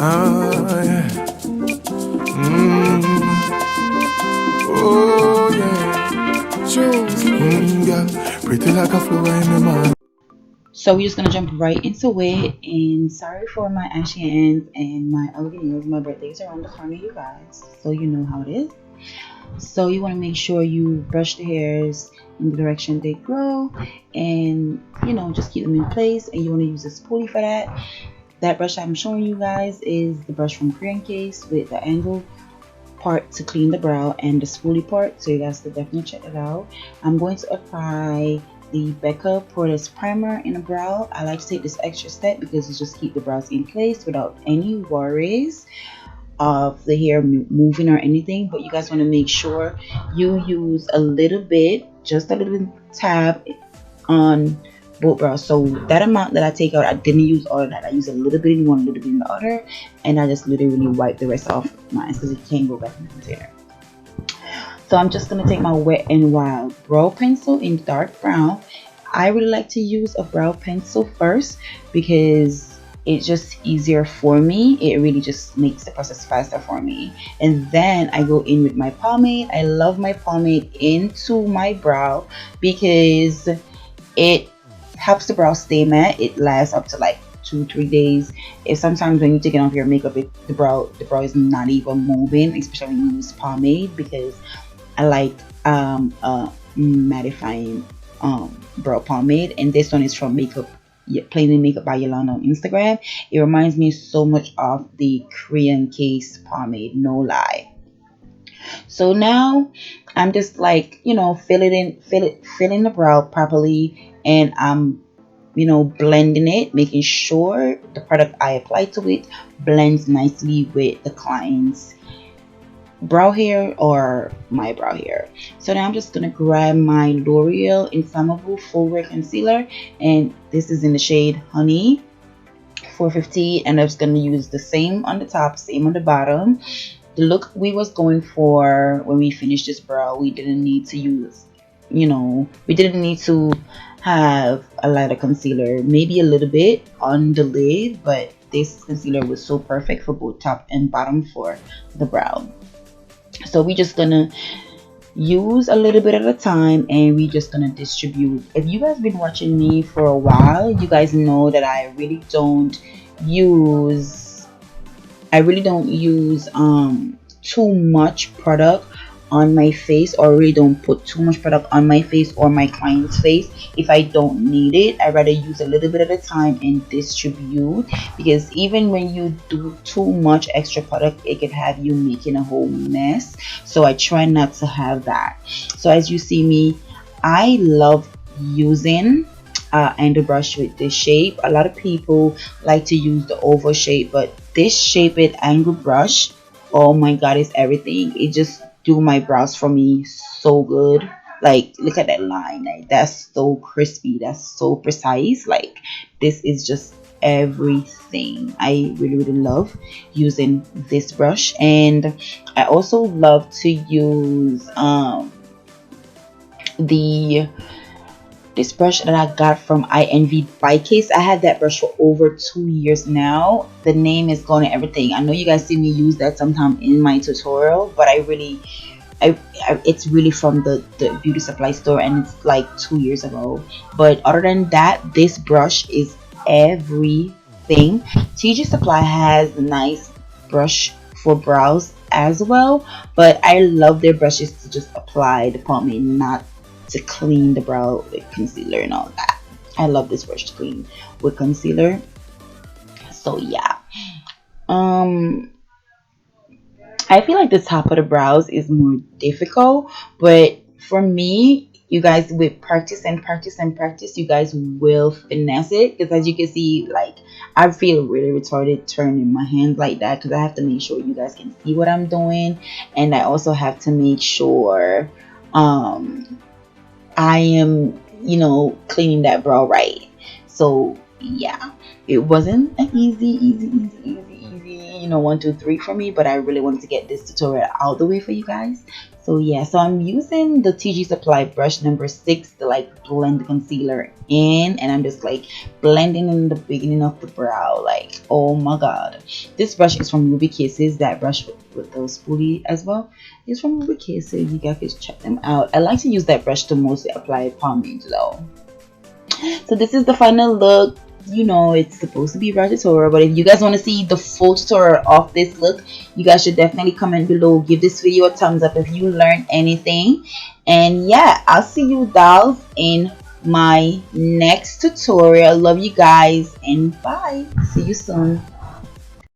Ah, yeah. Oh, yeah. Jules, Yeah. Pretty like a flower in the morning. so we're just gonna jump right into it. And sorry for my ashy hands and my ugly nails. My birthday's around the corner, you guys. So you know how it is. So you want to make sure you brush the hairs in the direction they grow, and just keep them in place. And you want to use a spoolie for that. That brush I'm showing you guys is the brush from Korean Case with the angle part to clean the brow and the spoolie part, so you guys can definitely check it out. I'm going to apply the Becca Poreless primer in the brow. I like to take this extra step because it just keep the brows in place without any worries of the hair moving or anything. But you guys want to make sure you use a little bit, just a little bit tab on both brows. So that amount that I take out, I didn't use all of that. I use a little bit in one, a little bit in the other, and I just literally wipe the rest off mine because it can't go back in the container. So I'm just gonna take my Wet n Wild brow pencil in dark brown. I really like to use a brow pencil first because it's just easier for me. It really just makes the process faster for me. And then I go in with my pomade. I love my pomade into my brow because it helps the brow stay matte. It lasts up to like 2-3 days. If sometimes when you take it off your makeup, the brow is not even moving, especially when you use pomade, because I like mattifying brow pomade, and this one is from Plain Makeup by Yolanda on Instagram. It reminds me so much of the Korean Case pomade, no lie. So now I'm just like, filling the brow properly, and I'm blending it, making sure the product I apply to it blends nicely with the client's brow hair or my brow hair. So now I'm just gonna grab my L'Oreal Inflammable Full Wear Concealer, and this is in the shade Honey 450, and I'm just gonna use the same on the top, same on the bottom. The look we was going for when we finished this brow, we didn't need to use, we didn't need to have a lot of concealer, maybe a little bit on the lid, but this concealer was so perfect for both top and bottom for the brow. So we just gonna use a little bit at a time, and we just gonna distribute. If you guys been watching me for a while, you guys know that I really don't use too much product on my face, or really don't put too much product on my face or my client's face if I don't need it. I rather use a little bit at a time and distribute, because even when you do too much extra product, it could have you making a whole mess. So I try not to have that. So as you see me, I love using angle brush with this shape. A lot of people like to use the oval shape, but this shape it angle brush, oh my god, it's everything. It just do my brows for me so good. Like, look at that line, like that's so crispy, that's so precise. Like, this is just everything. I really really love using this brush. And I also love to use the this brush that I got from INV by Case. I had that brush for over 2 years now. The name is gone and everything. I know you guys see me use that sometime in my tutorial, but it's really from the beauty supply store, and it's like 2 years ago. But other than that, this brush is everything. TG Supply has a nice brush for brows as well, but I love their brushes to just apply the pomade, not to clean the brow with concealer and all that. I love this brush to clean with concealer. So yeah, um I feel like the top of the brows is more difficult, but for me, you guys, with practice and practice and practice, you guys will finesse it. Because as you can see, like, I feel really retarded turning my hands like that, because I have to make sure you guys can see what I'm doing, and I also have to make sure I am, cleaning that brow right. So yeah, it wasn't an easy maybe 1 2 3 for me, but I really wanted to get this tutorial out the way for you guys. So yeah, so I'm using the TG Supply brush number 6 to like blend the concealer in, and I'm just like blending in the beginning of the brow. Like, oh my god, this brush is from Ruby Kisses. That brush with those spoolie as well is from Ruby Kisses. You guys can check them out. I like to use that brush to mostly apply pomade though. So this is the final look. It's supposed to be a tutorial, but if you guys want to see the full tutorial of this look, you guys should definitely comment below. Give this video a thumbs up if you learned anything. And yeah, I'll see you dolls in my next tutorial. Love you guys, and bye. See you soon.